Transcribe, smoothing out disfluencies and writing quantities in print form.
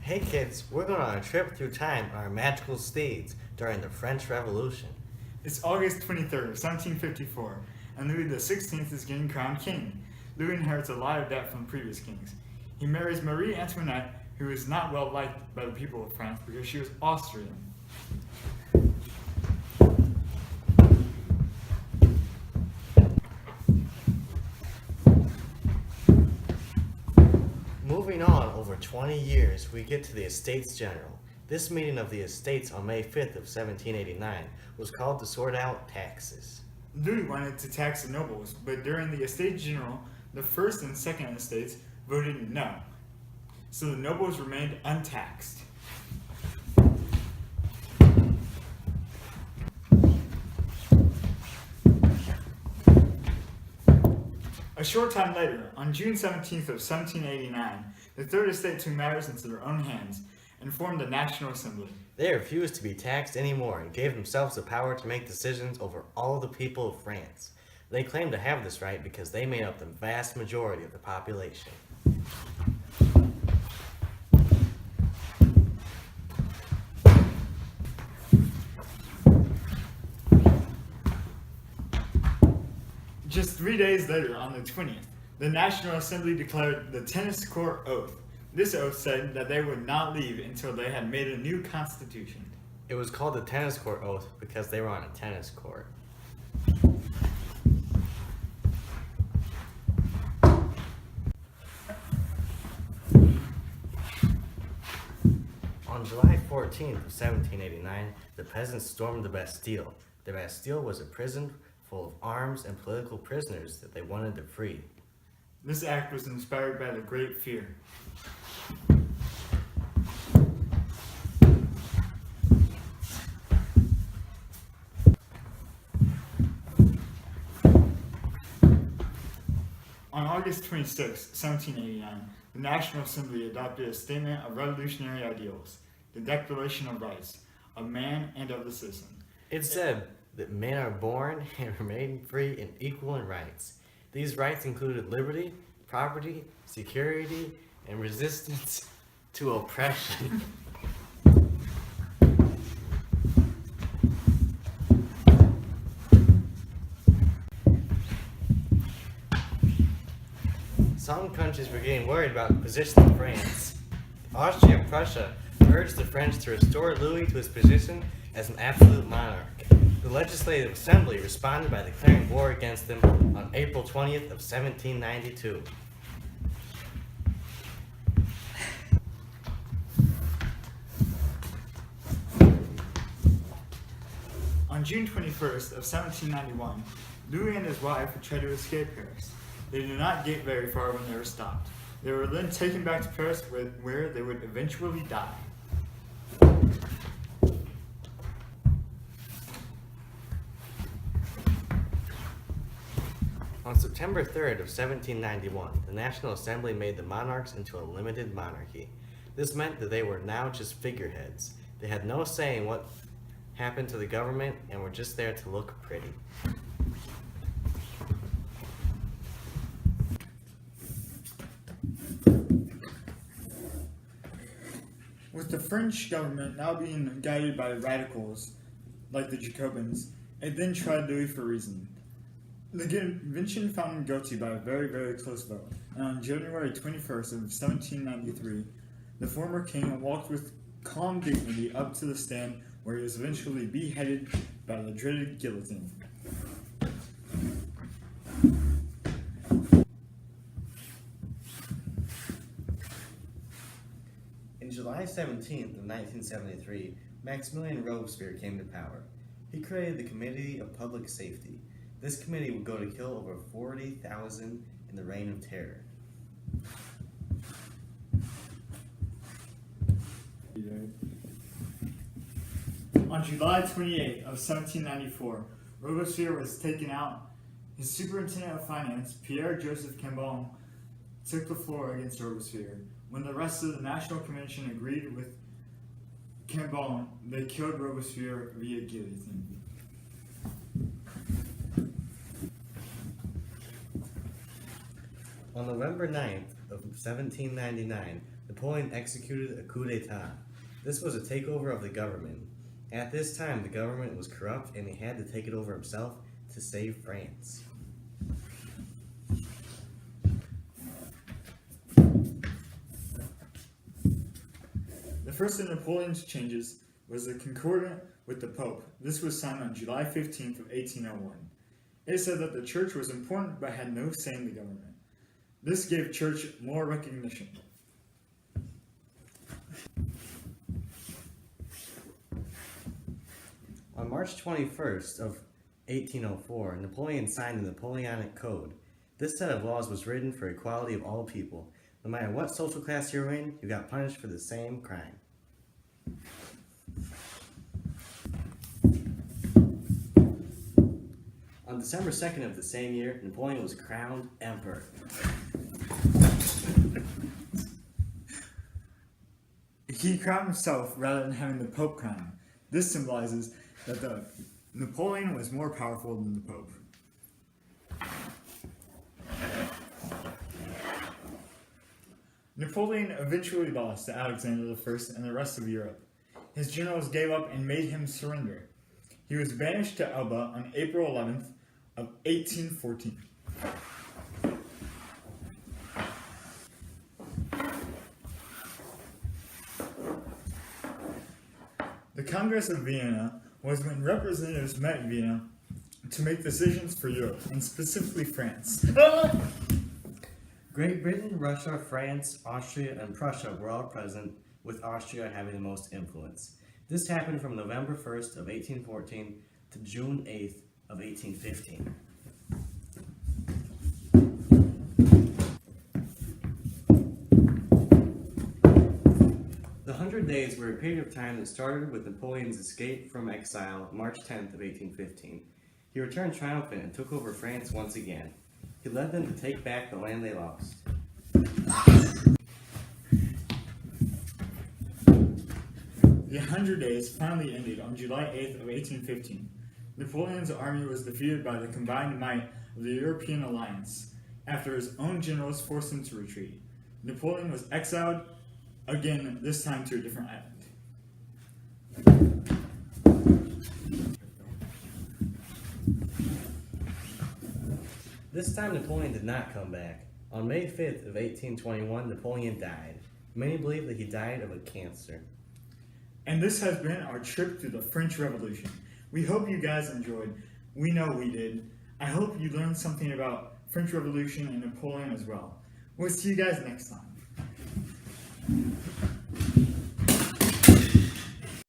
Hey kids, we're going on a trip through time on our magical steeds during the French Revolution. It's August 23rd, 1754, and Louis XVI is getting crowned king. Louis inherits a lot of debt from previous kings. He marries Marie Antoinette, who is not well liked by the people of France because she was Austrian. Moving on over 20 years, we get to the Estates General. This meeting of the Estates on May 5th of 1789 was called to sort out taxes. Louis wanted to tax the nobles, but during the Estates General, the first and second estates voted no. So the nobles remained untaxed. A short time later, on June 17th of 1789, the Third Estate took matters into their own hands and formed the National Assembly. They refused to be taxed anymore and gave themselves the power to make decisions over all the people of France. They claimed to have this right because they made up the vast majority of the population. Just 3 days later, on the 20th, the National Assembly declared the Tennis Court Oath. This oath said that they would not leave until they had made a new constitution. It was called the Tennis Court Oath because they were on a tennis court. On July 14th of 1789, the peasants stormed the Bastille. The Bastille was a prison full of arms and political prisoners that they wanted to free. This act was inspired by the Great Fear. On August 26, 1789, the National Assembly adopted a statement of revolutionary ideals, the Declaration of Rights of Man and of the Citizen. It said that men are born and remain free and equal in rights. These rights included liberty, property, security, and resistance to oppression. Some countries were getting worried about the position of France. Austria and Prussia urged the French to restore Louis to his position as an absolute monarch. The Legislative Assembly responded by declaring war against them on April 20th of 1792. On June 21st of 1791, Louis and his wife tried to escape Paris. They did not get very far when they were stopped. They were then taken back to Paris where they would eventually die. On September 3rd of 1791, the National Assembly made the monarchs into a limited monarchy. This meant that they were now just figureheads. They had no say in what happened to the government and were just there to look pretty. With the French government now being guided by radicals like the Jacobins, it then tried Louis for reason. The convention found him guilty by a very, very close vote, and on January 21st of 1793, the former king walked with calm dignity up to the stand where he was eventually beheaded by the dreaded guillotine. On July 17th of 1973, Maximilian Robespierre came to power. He created the Committee of Public Safety. This committee would go to kill over 40,000 in the Reign of Terror. On July 28th of 1794, Robespierre was taken out. His superintendent of finance, Pierre-Joseph Cambon, took the floor against Robespierre. When the rest of the National Convention agreed with Cambon, they killed Robespierre via guillotine. On November 9th of 1799, Napoleon executed a coup d'etat. This was a takeover of the government. At this time, the government was corrupt and he had to take it over himself to save France. The first of Napoleon's changes was the concordant with the Pope. This was signed on July 15th of 1801. It said that the church was important but had no say in the government. This gave church more recognition. On March 21st of 1804, Napoleon signed the Napoleonic Code. This set of laws was written for equality of all people. No matter what social class you were in, you got punished for the same crime. On December 2nd of the same year, Napoleon was crowned emperor. He crowned himself rather than having the Pope crown. This symbolizes that Napoleon was more powerful than the Pope. Napoleon eventually lost to Alexander I and the rest of Europe. His generals gave up and made him surrender. He was banished to Elba on April 11th of 1814. The Congress of Vienna was when representatives met in Vienna to make decisions for Europe, and specifically France. Great Britain, Russia, France, Austria, and Prussia were all present, with Austria having the most influence. This happened from November 1st of 1814 to June 8th of 1815. The 100 Days were a period of time that started with Napoleon's escape from exile March 10th of 1815. He returned triumphant and took over France once again. He led them to take back the land they lost. The 100 Days finally ended on July 8th of 1815. Napoleon's army was defeated by the combined might of the European alliance after his own generals forced him to retreat. Napoleon was exiled, again, this time to a different island. This time Napoleon did not come back. On May 5th of 1821, Napoleon died. Many believe that he died of a cancer. And this has been our trip through the French Revolution. We hope you guys enjoyed. We know we did. I hope you learned something about French Revolution and Napoleon as well. We'll see you guys next time.